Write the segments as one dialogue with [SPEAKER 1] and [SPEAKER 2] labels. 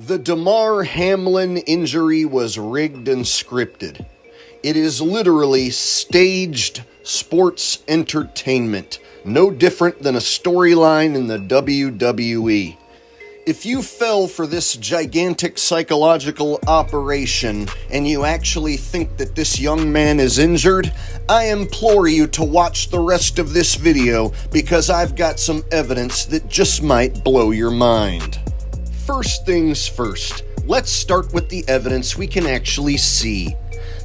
[SPEAKER 1] The Damar Hamlin injury was rigged and scripted. It is literally staged sports entertainment, no different than a storyline in the WWE. If you fell for this gigantic psychological operation and you actually think that this young man is injured, I implore you to watch the rest of this video because I've got some evidence that just might blow your mind. First things first, let's start with the evidence we can actually see.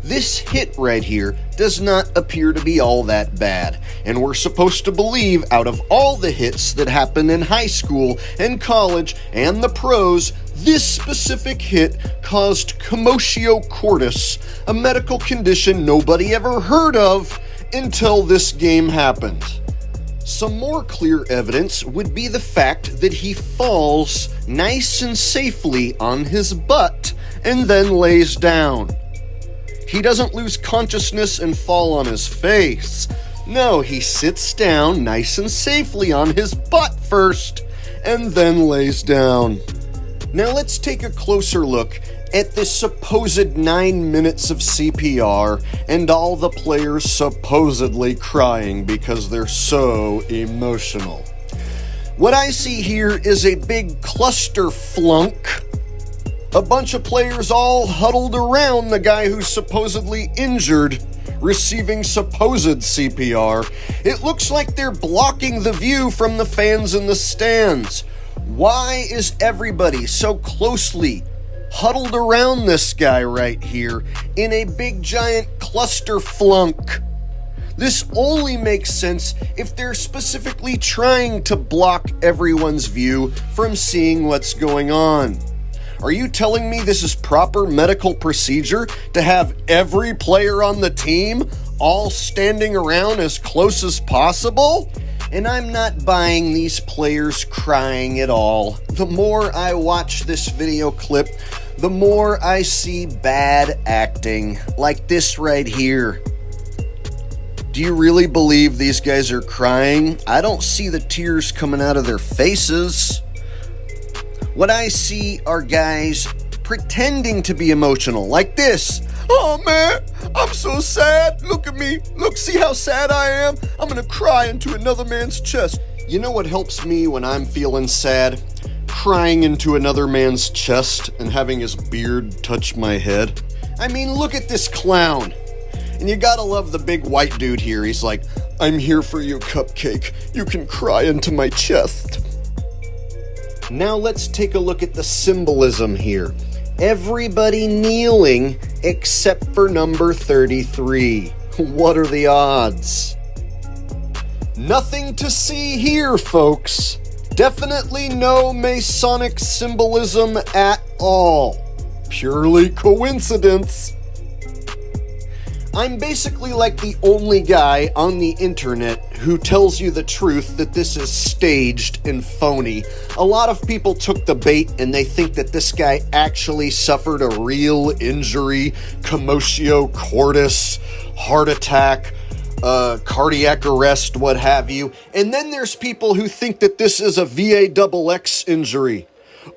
[SPEAKER 1] This hit right here does not appear to be all that bad, and we're supposed to believe out of all the hits that happened in high school and college and the pros, this specific hit caused commotio cordis, a medical condition nobody ever heard of until this game happened. Some more clear evidence would be the fact that he falls nice and safely on his butt and then lays down. He doesn't lose consciousness and fall on his face. No, he sits down nice and safely on his butt first and then lays down. Now let's take a closer look at this supposed 9 minutes of CPR and all the players supposedly crying because they're so emotional. What I see here is a big cluster flunk. A bunch of players all huddled around the guy who's supposedly injured, receiving supposed CPR. It looks like they're blocking the view from the fans in the stands. Why is everybody so closely huddled around this guy right here in a big giant cluster flunk? This only makes sense if they're specifically trying to block everyone's view from seeing what's going on. Are you telling me this is proper medical procedure to have every player on the team all standing around as close as possible? And I'm not buying these players crying at all. The more I watch this video clip, the more I see bad acting, like this right here. Do you really believe these guys are crying? I don't see the tears coming out of their faces. What I see are guys pretending to be emotional, like this. Oh man, I'm so sad. Look at me. Look, see how sad I am? I'm gonna cry into another man's chest. You know what helps me when I'm feeling sad? Crying into another man's chest and having his beard touch my head. I mean, look at this clown. And you gotta love the big white dude here. He's like, I'm here for you, Cupcake. You can cry into my chest. Now let's take a look at the symbolism here. Everybody kneeling except for number 33. What are the odds? Nothing to see here, folks. Definitely no Masonic symbolism at all. Purely coincidence. I'm basically like the only guy on the internet who tells you the truth that this is staged and phony. A lot of people took the bait and they think that this guy actually suffered a real injury, commotio cordis, heart attack, cardiac arrest, what have you. And then there's people who think that this is a VAXX injury.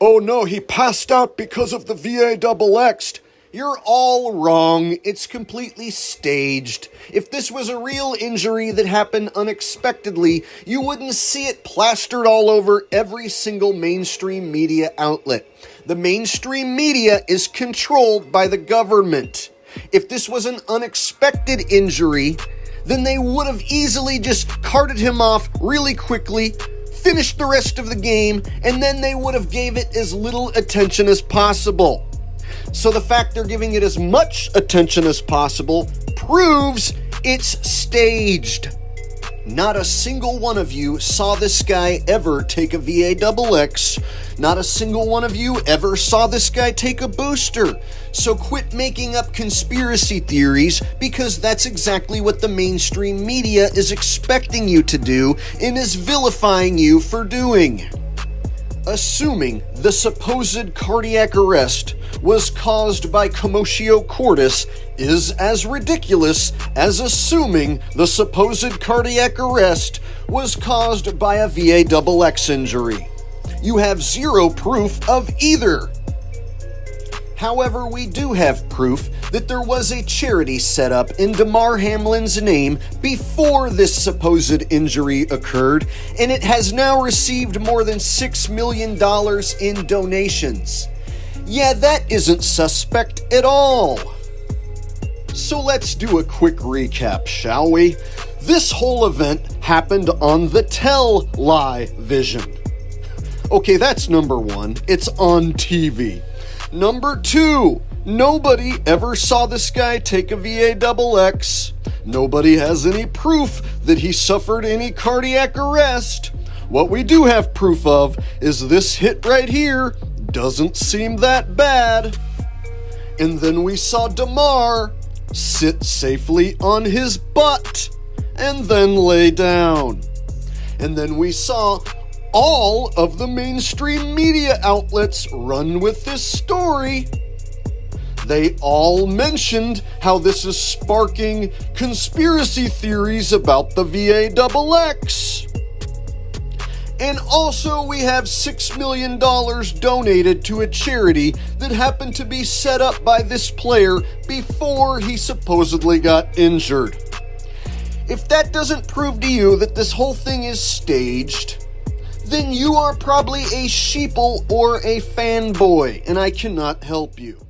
[SPEAKER 1] Oh no, he passed out because of the VAXX. You're all wrong. It's completely staged. If this was a real injury that happened unexpectedly, you wouldn't see it plastered all over every single mainstream media outlet. The mainstream media is controlled by the government. If this was an unexpected injury, then they would have easily just carted him off really quickly, finished the rest of the game, and then they would have gave it as little attention as possible. So the fact they're giving it as much attention as possible proves it's staged. Not a single one of you saw this guy ever take a VAXX. Not a single one of you ever saw this guy take a booster. So quit making up conspiracy theories, because that's exactly what the mainstream media is expecting you to do and is vilifying you for doing. Assuming the supposed cardiac arrest was caused by commotio cordis is as ridiculous as assuming the supposed cardiac arrest was caused by a VAXX injury. You have zero proof of either. However, we do have proof that there was a charity set up in Damar Hamlin's name before this supposed injury occurred, and it has now received more than $6 million in donations. Yeah, that isn't suspect at all. So let's do a quick recap, shall we? This whole event happened on the television. Okay, that's number one. It's on TV. Number two, nobody ever saw this guy take a VA-XX. Nobody has any proof that he suffered any cardiac arrest. What we do have proof of is this hit right here doesn't seem that bad. And then we saw Damar sit safely on his butt and then lay down. And then we saw all of the mainstream media outlets run with this story. They all mentioned how this is sparking conspiracy theories about the VA-XX. And also we have $6 million donated to a charity that happened to be set up by this player before he supposedly got injured. If that doesn't prove to you that this whole thing is staged, then you are probably a sheeple or a fanboy, and I cannot help you.